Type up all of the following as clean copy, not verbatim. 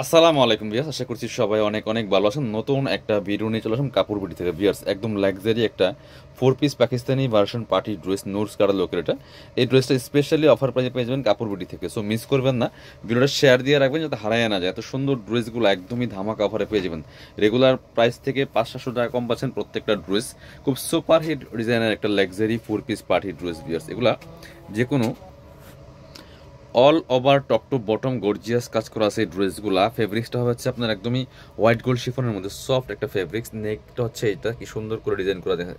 আসসালামু আলাইকুম ভিউয়ার্স, আশা করছি সবাই অনেক অনেক ভালো আছেন। নতুন একটা ভিডিও নিয়ে চলে আসলাম কাপড় বিডি থেকে ভিউয়ার্স। একদম লাক্সারি একটা 4 piece Pakistani version party dress, নুরস কারা লোকের এটা। এই ড্রেসটা স্পেশালি অফার প্রাইজে পেয়ে যাবেন কাপড় বিডি থেকে। সো মিস করবেন না, ভিডিওটা শেয়ার দিয়ে রাখবেন যাতে হারায় না যায়। এত সুন্দর ড্রেসগুলো একদমই ধামাকা অফারে পেয়ে যাবেন। রেগুলার প্রাইস থেকে 500-700 টাকা কম পাচ্ছেন প্রত্যেকটা ড্রেস। খুব সুপার হিট ডিজাইনের একটা luxury 4 piece party dress viewers. এগুলা যে কোনো all over top to bottom gorgeous কাজ করা আছে এই ড্রেসগুলা। ফেব্রিক্সটা হচ্ছে আপনার একদমই হোয়াইট গোল্ড শিফনের মধ্যে সফট একটা ফেব্রিক্স। নেকটা হচ্ছে এটা কি সুন্দর করে ডিজাইন করা দেখেন,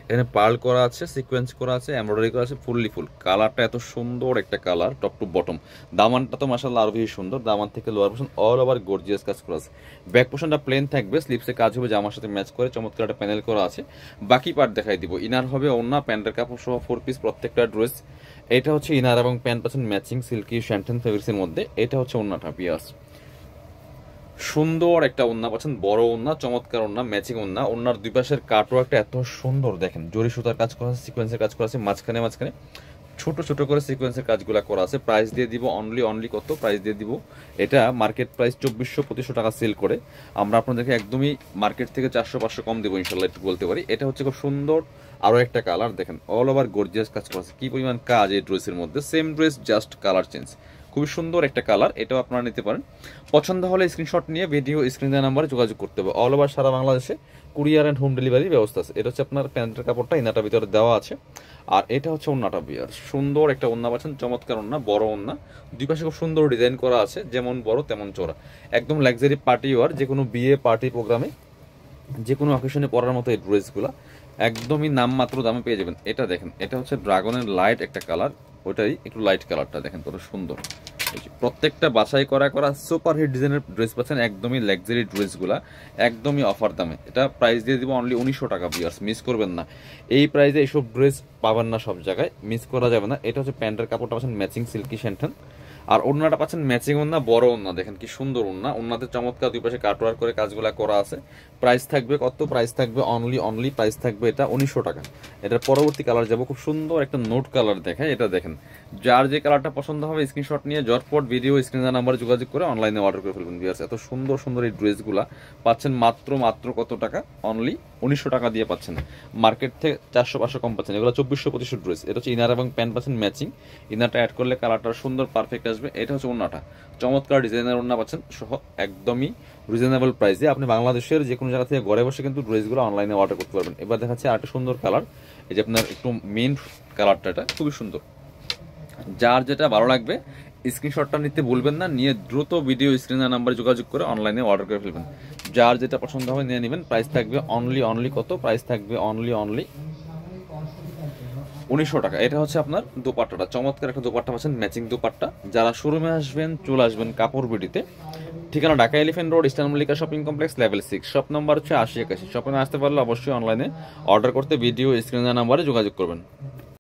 এখানে পার্ল করা আছে, সিকোয়েন্স করা আছে, এমব্রয়ডারি করা আছে, ফুললি ফুল। কালারটা এত সুন্দর একটা কালার টপ টু বটম। দামানটা তো মাশাআল্লাহ আরো বেশি সুন্দর। দামান থেকে lower portion all over gorgeous কাজ করা আছে। ব্যাক পোর্শনটা প্লেন থাকবে, স্লিপসে কাজ হবে জামার সাথে ম্যাচ করে, চমৎকার একটা প্যানেল করা আছে। বাকি পার্ট দেখাই দিব। ইনার হবে ওন্না, প্যান্টের কাপড় সহ 4 পিস প্রত্যেকটা ড্রেস। এটা হচ্ছে ইনার এবং প্যান্ট পাচ্ছেন ম্যাচিং সিল্কি শ্যান্টেন ফেব্রিক্সের মধ্যে। এটা হচ্ছে ওন্নাটা পিয়ার্স। সুন্দর একটা ওন্না পাচ্ছেন, বড় ওন্না, চমৎকার ওন্না, ম্যাচিং ওন্না। ওন্নার দুই পাশের কাটওয়ার্কটা এত সুন্দর দেখেন, জরি সুতার কাজ করা আছে, সিকোয়েন্সের কাজ করা আছে, মাঝখানে মাঝখানে ছোট ছোট করে সিকোয়েন্সের কাজগুলো করা আছে। প্রাইস দিয়ে দিব অনলি কত প্রাইস দিয়ে দিব, এটা মার্কেট প্রাইস 2400-2500 টাকা সেল করে। আমরা আপনাদেরকে একদমই মার্কেট থেকে 400-500 কম দেবো ইনশাল্লাহ, একটু বলতে পারি। এটা হচ্ছে খুব সুন্দর আরও একটা কালার দেখেন, অল ওভার গর্জিয়াস কাজ করা আছে। কি পরিমাণ কাজ এই ড্রেসের মধ্যে, same dress just colour change. খুবই সুন্দর একটা কালার, এটাও আপনারা নিতে পারেন। পছন্দ হলে স্ক্রিনশট নিয়ে ভিডিও স্ক্রিন দেওয়া নাম্বারে যোগাযোগ করতে হবে। অল ওভার সারা বাংলাদেশে কুরিয়ার অ্যান্ড হোম ডেলিভারির ব্যবস্থা আছে। এটা হচ্ছে আপনার প্যান্টের কাপড়টা ইনাটার ভিতরে দেওয়া আছে। আর এটা হচ্ছে ওন্নাটা বিয়ার, সুন্দর একটা ওন্না পাচ্ছেন, চমৎকার ওন্না, বড় ওন্না। দুই পাশে খুব সুন্দর ডিজাইন করা আছে, যেমন বড় তেমন চওড়া। একদম লাক্সারি পার্টি ওয়ার, যে কোনো বিয়ে পার্টি প্রোগ্রামে যে কোনো অকেশনে পরার মতো এই ড্রেসগুলো একদমই নামমাত্র দামে পেয়ে যাবেন। এটা দেখেন, এটা হচ্ছে ড্রাগনের লাইট একটা কালার, ওইটাই একটু লাইট কালারটা দেখেন কত সুন্দর। প্রত্যেকটা বাছাই করা করা সুপার হিট ডিজাইনের ড্রেস পাচ্ছেন, একদমই লাক্সারি ড্রেসগুলা একদমই অফার দামে। এটা প্রাইস দিয়ে দিব অনলি 1900 টাকা ভিউয়ার্স, মিস করবেন না। এই প্রাইসে এইসব ড্রেস পাবেন না সব জায়গায়, মিস করা যাবে না। এটা হচ্ছে প্যান্টের কাপড়টা পাচ্ছেন ম্যাচিং সিল্কি শ্যান্টেন, আর ওড়নাটা পাচ্ছেন ম্যাচিং ওড়না, বড় ওড়না দেখেন কি সুন্দর ওড়না। ওড়নাতে চমৎকার দুই পাশে কাটওয়ার্ক করে কাজগুলা করা আছে। প্রাইস থাকবে কত, প্রাইস থাকবে অনলি প্রাইস থাকবে এটা 1900 টাকা। এটার পরবর্তী কালার যাব, খুব সুন্দর একটা নোট কালার দেখে, এটা দেখেন। যার যে কালারটা পছন্দ হবে স্ক্রিনশট নিয়ে ঝটপট ভিডিও স্ক্রিনের নাম্বারে যোগাযোগ করে অনলাইনে অর্ডার করে ফেলবেন ভিউয়ার্স। এত সুন্দর সুন্দর এই ড্রেসগুলা পাচ্ছেন মাত্র কত টাকা, অনলি 1900 টাকা দিয়ে পাচ্ছেন। মার্কেট থেকে 400-500 কম পাচ্ছেন। এগুলো 2400-2500 ড্রেস। এটা হচ্ছে ইনার এবং প্যান্ট পাচ্ছেন ম্যাচিং। ইনারটা অ্যাড করলে কালারটা সুন্দর পারফেক্ট আসবে। এটা হচ্ছে ওন্নাটা, চমৎকার ডিজাইনের ওন্না পাচ্ছেন সহ একদমই রিজনেবল প্রাইসে। আপনি বাংলাদেশের যে কোনো জায়গা থেকে ঘরে বসে কিন্তু ড্রেসগুলো অনলাইনে অর্ডার করতে পারবেন। এবার দেখাচ্ছে আরেকটা সুন্দর কালার, এই যে আপনার একটু মেন কালারটা, এটা খুবই সুন্দর। যার যেটা ভালো লাগবে স্ক্রিনশটটা নিতে ভুলবেন না, নিয়ে দ্রুত ভিডিও স্ক্রিনের নাম্বারে যোগাযোগ করে অনলাইনে অর্ডার করে ফেলবেন। যার যেটা পছন্দ হবে নিয়ে নেবেন। প্রাইস থাকবে অনলি কত, প্রাইস থাকবে অনলি 1900 টাকা। এটা হচ্ছে আপনার দোপাট্টাটা, চমৎকার একটা দোপাট্টা পাচ্ছেন, ম্যাচিং দোপাট্টা। যারা শোরুমে আসবেন চলে আসবেন কাপড় বিডিতে। ঠিকানা Dhaka elephant road, eastern Mallika shopping complex, level 6, shop number হচ্ছে 8081। শপে আসতে পারলে অবশ্যই অনলাইনে অর্ডার করতে ভিডিও স্ক্রিনের নাম্বারে যোগাযোগ করবেন।